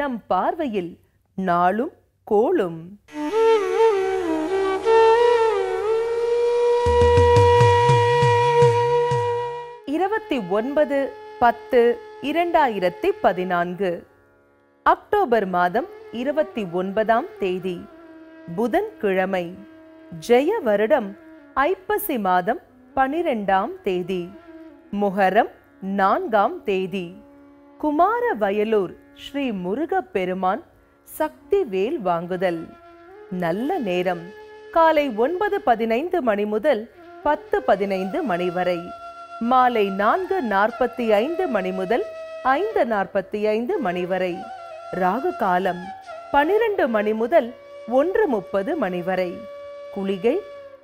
நம் பார்வையில் நாளும் கோளும். 29/10/2014 அக்டோபர் மாதம் 29ஆம் தேதி புதன்கிழமை. ஜெய வருடம் ஐப்பசி மாதம் 12ஆம் தேதி. முஹர்ரம் 4ஆம் தேதி. குமார வயலூர் ஸ்ரீ முருகப்பெருமான் சக்தி வேல் வாங்குதல். நல்ல நேரம் காலை 9:15 மணி முதல் 10:15 மணி வரை. மாலை 4:45 மணி முதல் 5:45 மணி வரை. ராகு காலம் 12 மணி முதல் 1:30 மணி வரை. குளிகை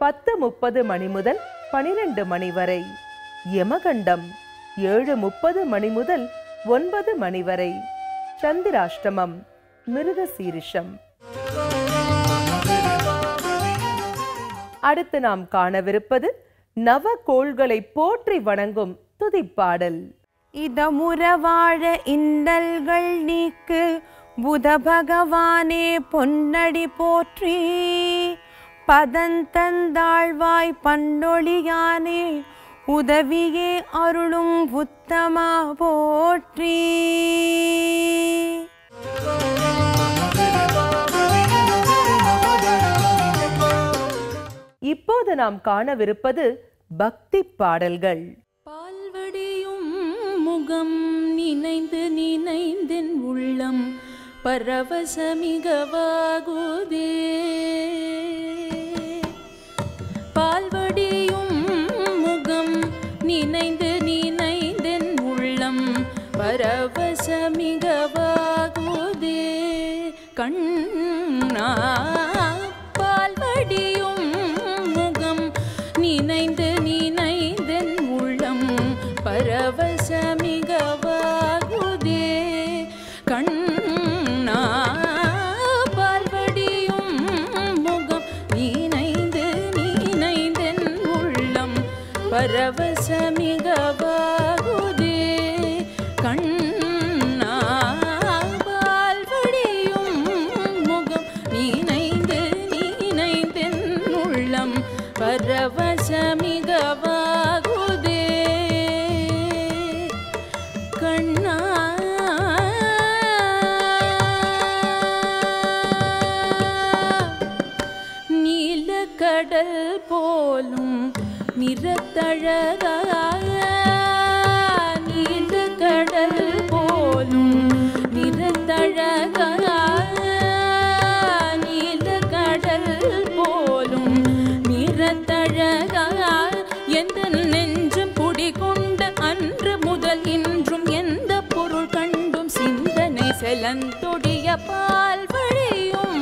10:30 மணி முதல் 12 மணி வரை. யமகண்டம் 7:30 மணி முதல் 9 மணி வரை. சந்திராஷ்டமம் மிருகசீரிஷம். அடுத்து நாம் காணவிருப்பது நவகோள்களை போற்றி வணங்கும் துதிப்பாடல். இதமுற வாழ இன்னல்கள் நீக்கு புத பகவானே பொன்னடி போற்றி. பதந்தந்தாழ்வாய் பண்டொழியானே உதவியே அருளும் உத்தமா போற்றி. இப்போது நாம் காணவிருப்பது பக்தி பாடல்கள். பால்வடியும் முகம் நினைந்து நினைந்தென் உள்ளம் பரவசமிகவாகுதே. பால்வடியும் முகம் நினைந்து நினைந்தென் உள்ளம் பரவசமிகவாகுதே. கண்ணா பால்வடியும் முகம் நினைந்து நினைந்தென் உள்ளம் பரவசமிகவாகுதே. கண்ணா பால்வடியும் முகம் நினைந்து நினைந்தென் உள்ளம் பரவசமிகவாகுதே. கண்ணா பால்வடியும் முகம் நினைந்து நினைந்தென் உள்ளம் பரவசமிகவாகுதே. கண்ணா நீலக்கடல் போலும் நிறத்தழகாக, நீலக்கடல் போலும் நிறத்தழகாக, நீலக்கடல் போலும் நிறத்தழகாக எந்த நெஞ்சம் குடிகொண்ட அன்று முதல் இன்றும் எந்த பொருள் கண்டும் சிந்தனை செலந்தொடிய பால்வழியும்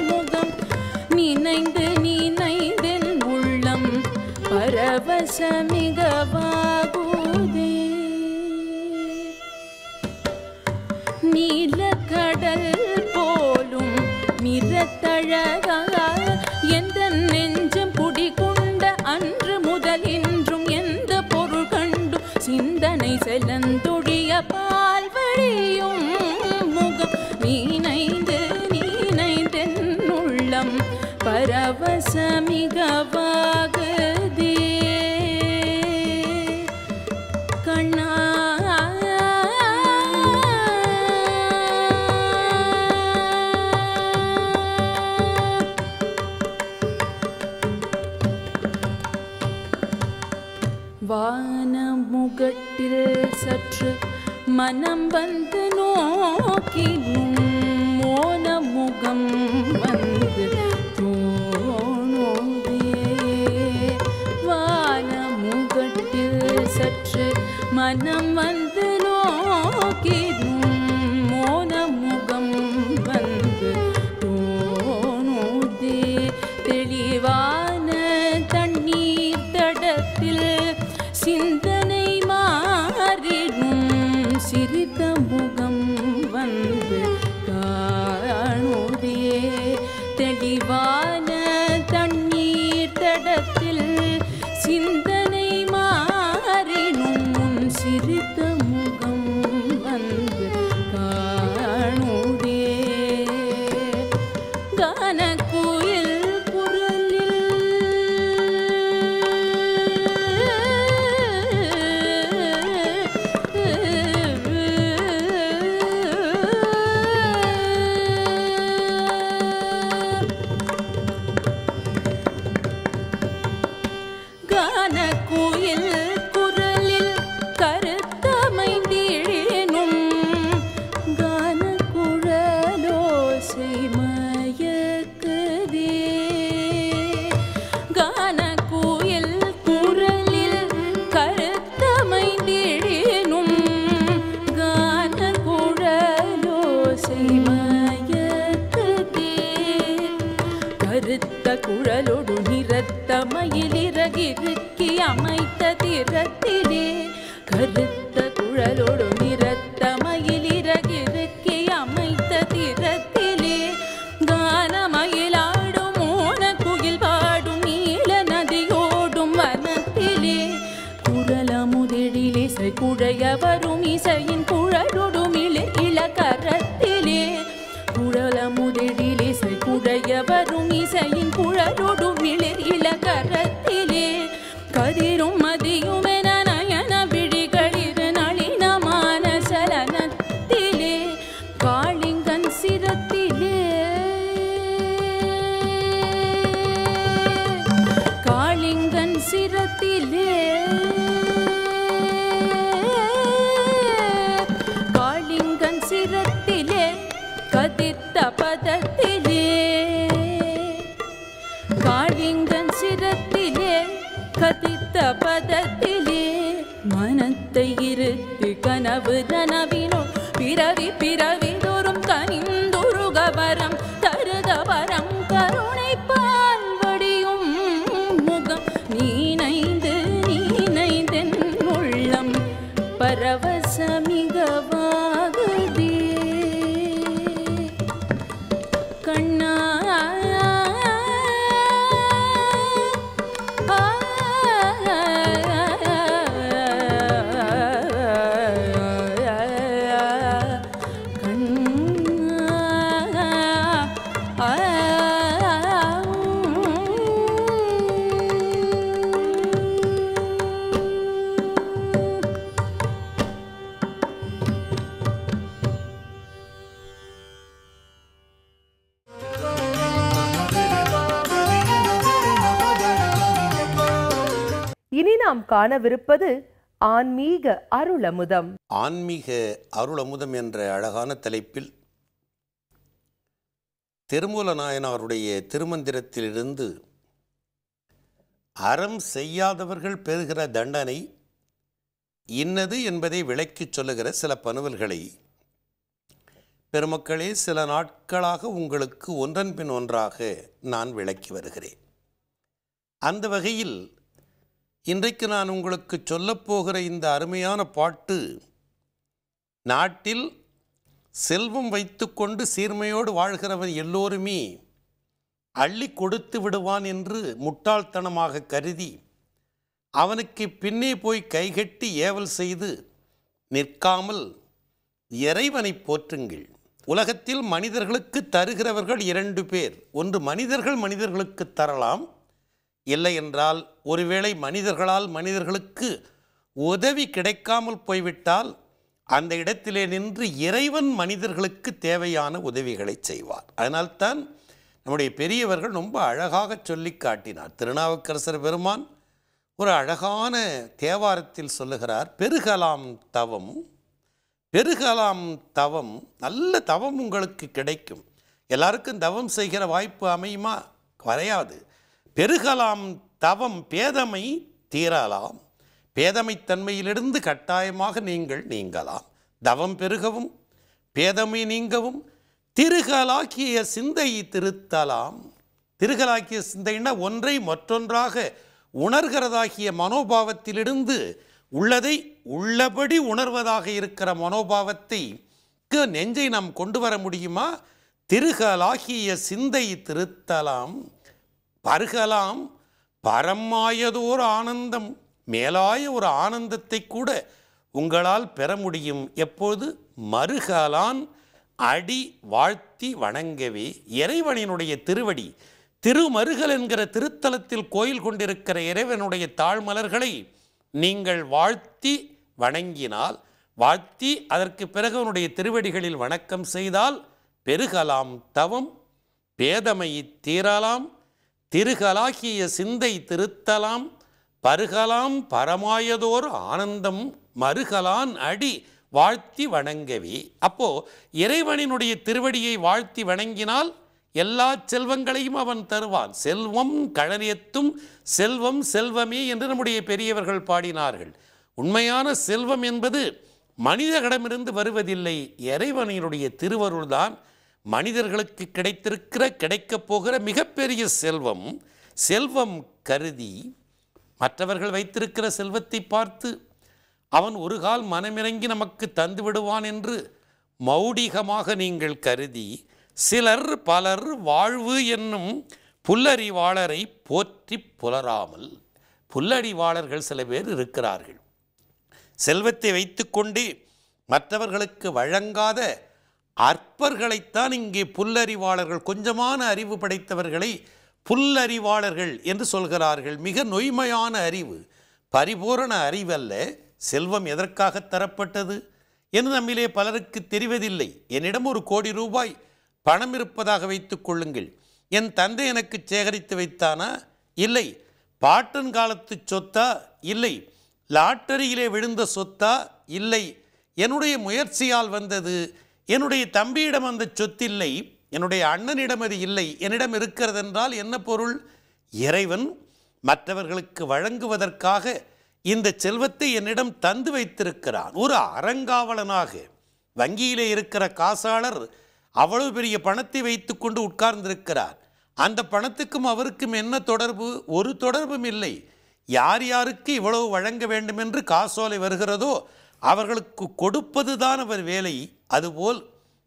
முகம் நினைந்து நினைந்தென் உள்ளம் பரவசமிகவாகுதே. நீலக்கடல் போலும் நிறத்தழகாக எந்த நெஞ்சம் குடிகொண்ட அன்று முதல் இன்றும் எந்த பொருள் கண்டும் சிந்தனை செலந்தொழிய பால்வழியும் முகம் நினைந்து நினைந்தென் உள்ளம் பரவசமிகவாகுதே. கண்ணா வானமுகட்டில் சற்று மனம் வந்து நோக்கினும் மோனமுகம் வந்து தோணுதே. வானமுகட்டில் சற்று மனம் வந்து நோக்கினும் மோனமுகம் வந்து தோணுதே. தெளிவான தண்ணீர் தடத்தில் சிந்தனை மாறினும் சிரித்த முகம் வந்து காணுதே. தெளிவான தண்ணீர் தடத்தில் சிந்தனை மாறினும் சிரித்த முகம் வந்து குழலொடு நிறத்த மயிலிறகிருக்கி அமைத்த திறத்திலே கருத்த குழலொடு நிறத்த மயிலிறகிருக்கி அமைத்த திறத்திலே கானமயிலாடும் மோன குயில் பாடும் நீல நதியோடும் வனத்திலே குரலமுதெழிலே குழைய வரும் இசையின் குழலொடும் இளகரத்திலே குழலமுதெழிலே குழைய வரும் இசையின் குழலொடும் இளகரத்திலே கதிரும் மதியும் என நயன விழிகளிரு நளினமான சலனத்திலே காளிங்கன் சிரத்திலே காளிங்கன் சிரத்திலே காளிங்கன் சிரத்திலே கதித்த பதத்திலே காளிங்கன் சிரத்திலே கதித்த பதத்திலே மனத்தை இருத்து கனவு நனவினோ பிறவி பிறவி தோறும் கனிந்துருகவரம் தருகவரம் கருணை பால்வடியும் முகம் நீனைந்தென் உள்ளம் பரவசமிகவாகுதே கண்ணா இனி நாம் காணவிருப்பது ஆன்மீக அருளமுதம். ஆன்மீக அருளமுதம் என்ற அழகான தலைப்பில் திருமூல நாயனாருடைய திருமந்திரத்திலிருந்து அறம் செய்யாதவர்கள் பெறுகிற தண்டனை இன்னது என்பதை விளக்கிச் சொல்லுகிற சில பனுவல்களை பெருமக்களே சில நாட்களாக உங்களுக்கு ஒன்றன் பின் ஒன்றாக நான் விளக்கி வருகிறேன். அந்த வகையில் இன்றைக்கு நான் உங்களுக்கு சொல்லப்போகிற இந்த அருமையான பாட்டு நாட்டில் செல்வம் வைத்துக்கொண்டு சீர்மையோடு வாழ்கிறவன் எல்லோருமே அள்ளி கொடுத்து விடுவான் என்று முட்டாள்தனமாக கருதி அவனுக்கு பின்னே போய் கைகட்டி ஏவல் செய்து நிற்காமல் இறைவனை போற்றுங்கள். உலகத்தில் மனிதர்களுக்கு தருகிறவர்கள் 2 பேர். ஒன்று மனிதர்கள் மனிதர்களுக்கு தரலாம், இல்லை என்றால் ஒருவேளை மனிதர்களால் மனிதர்களுக்கு உதவி கிடைக்காமல் போய்விட்டால் அந்த இடத்திலே நின்று இறைவன் மனிதர்களுக்கு தேவையான உதவிகளை செய்வார். அதனால்தான் நம்முடைய பெரியவர்கள் ரொம்ப அழகாக சொல்லி காட்டினார். திருநாவுக்கரசர் பெருமான் ஒரு அழகான தேவாரத்தில் சொல்லுகிறார், பெருகலாம் தவம், பெருகலாம் தவம், நல்ல தவம் உங்களுக்கு கிடைக்கும். எல்லாருக்கும் தவம் செய்கிற வாய்ப்பு அமையுமா? வரையாது. பெருகலாம் தவம், பேதமை தீரலாம், பேதமைத்தன்மையிலிருந்து கட்டாயமாக நீங்கள் நீங்கலாம். தவம் பெருகவும் பேதமை நீங்கவும் திருகலாக்கிய சிந்தை திருத்தலாம். திருகலாக்கிய சிந்தைன்னா ஒன்றை மற்றொன்றாக உணர்கிறதாகிய மனோபாவத்திலிருந்து உள்ளதை உள்ளபடி உணர்வதாக இருக்கிற மனோபாவத்தை நெஞ்சை நாம் கொண்டு வர முடியுமா? திருகலாகிய சிந்தை திருத்தலாம், பருகலாம் பரமாயதோர் ஆனந்தம், மேலாய ஒரு ஆனந்தத்தை கூட உங்களால் பெற முடியும். எப்போது? மருகலான் அடி வாழ்த்தி வணங்கவே. இறைவனினுடைய திருவடி, திருமருகல் என்கிற திருத்தலத்தில் கோயில் கொண்டிருக்கிற இறைவனுடைய தாழ்மலர்களை நீங்கள் வாழ்த்தி வணங்கினால், வாழ்த்தி அதற்கு பிறகு அவனுடைய திருவடிகளில் வணக்கம் செய்தால் பெருகலாம் தவம், பேதமை தீரலாம், திருகலாகிய சிந்தை திருத்தலாம், பருகலாம் பரமாயதோர் ஆனந்தம் மருகலான் அடி வாழ்த்தி வணங்கவே. அப்போ இறைவனினுடைய திருவடியை வாழ்த்தி வணங்கினால் எல்லா செல்வங்களையும் அவன் தருவான். செல்வம் கழனியத்தும் செல்வம் செல்வமே என்று நம்முடைய பெரியவர்கள் பாடினார்கள். உண்மையான செல்வம் என்பது மனிதர்களிடமிருந்து வருவதில்லை, இறைவனினுடைய திருவருள்தான் மனிதர்களுக்கு கிடைக்கப் போகிற மிகப்பெரிய செல்வம். செல்வம் கருதி மற்றவர்கள் வைத்திருக்கிற செல்வத்தை பார்த்து அவன் ஒரு கால் மனமிறங்கி நமக்கு தந்து விடுவான் என்று மௌடிகமாக நீங்கள் கருதி சிலர் பலர் வாழ்வு என்னும் புல்லறிவாளரை போற்றி புலராமல், புல்லறிவாளர்கள் சில பேர் இருக்கிறார்கள். செல்வத்தை வைத்துக்கொண்டு மற்றவர்களுக்கு வழங்காத அற்பர்களைத்தான் இங்கே புல்லறிவாளர்கள், கொஞ்சமான அறிவு படைத்தவர்களை புல்லறிவாளர்கள் என்று சொல்கிறார்கள். மிக நொய்மையான அறிவு, பரிபூரண அறிவல்ல. செல்வம் எதற்காக தரப்பட்டது என்று நம்மிலே பலருக்கு தெரிவதில்லை. என்னிடம் 1 கோடி ரூபாய் பணம் இருப்பதாக வைத்துக் கொள்ளுங்கள். என் தந்தை எனக்கு சேகரித்து வைத்தானா? இல்லை. பாட்டன் காலத்து சொத்தா? இல்லை. லாட்டரியிலே விழுந்த சொத்தா? இல்லை. என்னுடைய முயற்சியால் வந்தது. என்னுடைய தம்பியிடம் அந்த சொத்தில்லை, என்னுடைய அண்ணனிடம் அது இல்லை, என்னிடம் இருக்கிறது என்றால் என்ன பொருள்? இறைவன் மற்றவர்களுக்கு வழங்குவதற்காக இந்த செல்வத்தை என்னிடம் தந்து வைத்திருக்கிறான். ஒரு அறங்காவலனாக வங்கியிலே இருக்கிற காசாளர் அவ்வளவு பெரிய பணத்தை வைத்து கொண்டு உட்கார்ந்திருக்கிறார். அந்த பணத்துக்கும் அவருக்கும் என்ன தொடர்பு? ஒரு தொடர்பும் இல்லை. யார் யாருக்கு இவ்வளவு வழங்க வேண்டும் என்று காசோலை வருகிறதோ அவர்களுக்கு கொடுப்பதுதான் அவர் வேலை. அதுபோல்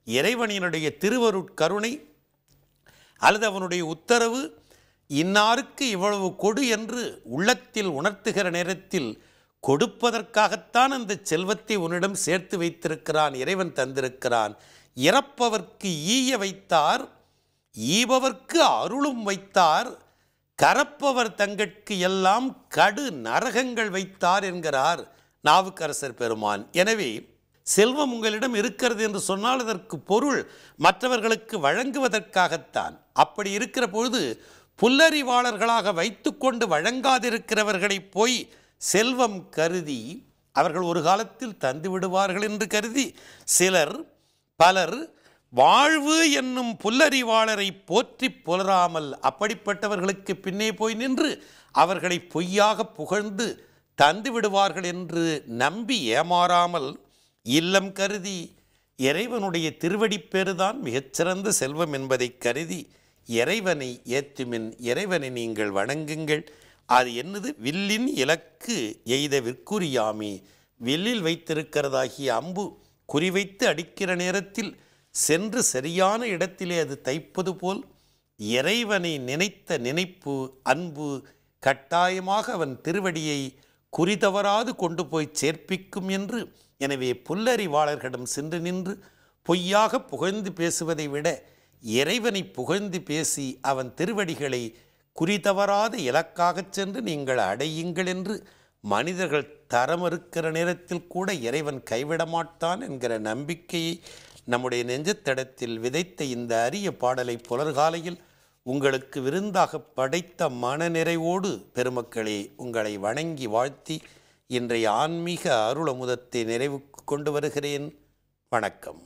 இறைவனினுடைய திருவருட்கருணை அல்லது அவனுடைய உத்தரவு இன்னாருக்கு இவ்வளவு கொடு என்று உள்ளத்தில் உணர்த்துகிற நேரத்தில் கொடுப்பதற்காகத்தான் அந்த செல்வத்தை உன்னிடம் சேர்த்து வைத்திருக்கிறான், இறைவன் தந்திருக்கிறான். இறப்பவர்க்கு ஈய வைத்தார், ஈபவர்க்கு அருளும் வைத்தார், கரப்பவர் தங்கட்கு எல்லாம் கடு நரகங்கள் வைத்தார் என்கிறார் நாவுக்கரசர் பெருமான். எனவே செல்வம் உங்களிடம் இருக்கிறது என்று சொன்னால் அதற்கு பொருள் மற்றவர்களுக்கு வழங்குவதற்காகத்தான். அப்படி இருக்கிற பொழுது புல்லறிவாளர்களாக வைத்துக்கொண்டு வழங்காதிருக்கிறவர்களை போய் செல்வம் கருதி அவர்கள் ஒரு காலத்தில் தந்து விடுவார்கள் என்று கருதி சிலர் பலர் வாழ்வு என்னும் புல்லறிவாளரை போற்றி புலராமல் அப்படிப்பட்டவர்களுக்கு பின்னே போய் நின்று அவர்களை பொய்யாக புகழ்ந்து தந்து விடுவார்கள் என்று நம்பி ஏமாறாமல் இல்லம் கருதி இறைவனுடைய திருவடிப்பேறுதான் மிகச்சிறந்த செல்வம் என்பதை கருதி இறைவனை ஏத்துமின், இறைவனை நீங்கள் வணங்குங்கள். அது என்னது? வில்லின் இலக்கு எய்த விற்குறியாமே. வில்லில் வைத்திருக்கிறதாகிய அம்பு குறிவைத்து அடிக்கிற நேரத்தில் சென்று சரியான இடத்திலே அது தைப்பது போல் இறைவனை நினைத்த நினைப்பு அன்பு கட்டாயமாக அவன் திருவடியை குறிதவறாது கொண்டு போய் சேர்ப்பிக்கும் என்று. எனவே புல்லறிவாளர்களிடம் சென்று நின்று பொய்யாக புகழ்ந்து பேசுவதை விட இறைவனை புகழ்ந்து பேசி அவன் திருவடிகளை குறிதவறாத இலக்காகச் சென்று நீங்கள் அடையுங்கள் என்று மனிதர்கள் தரமறுக்கிற நேரத்தில் கூட இறைவன் கைவிட மாட்டான் என்கிற நம்பிக்கையை நம்முடைய நெஞ்சத்தடத்தில் விதைத்த இந்த அரிய பாடலை புலர்காலையில் உங்களுக்கு விருந்தாக படைத்த மனநிறைவோடு பெருமக்களே உங்களை வணங்கி வாழ்த்தி இன்றைய ஆன்மீக அருளமுதத்தை நிறைவுக்கு கொண்டு வருகிறேன். வணக்கம்.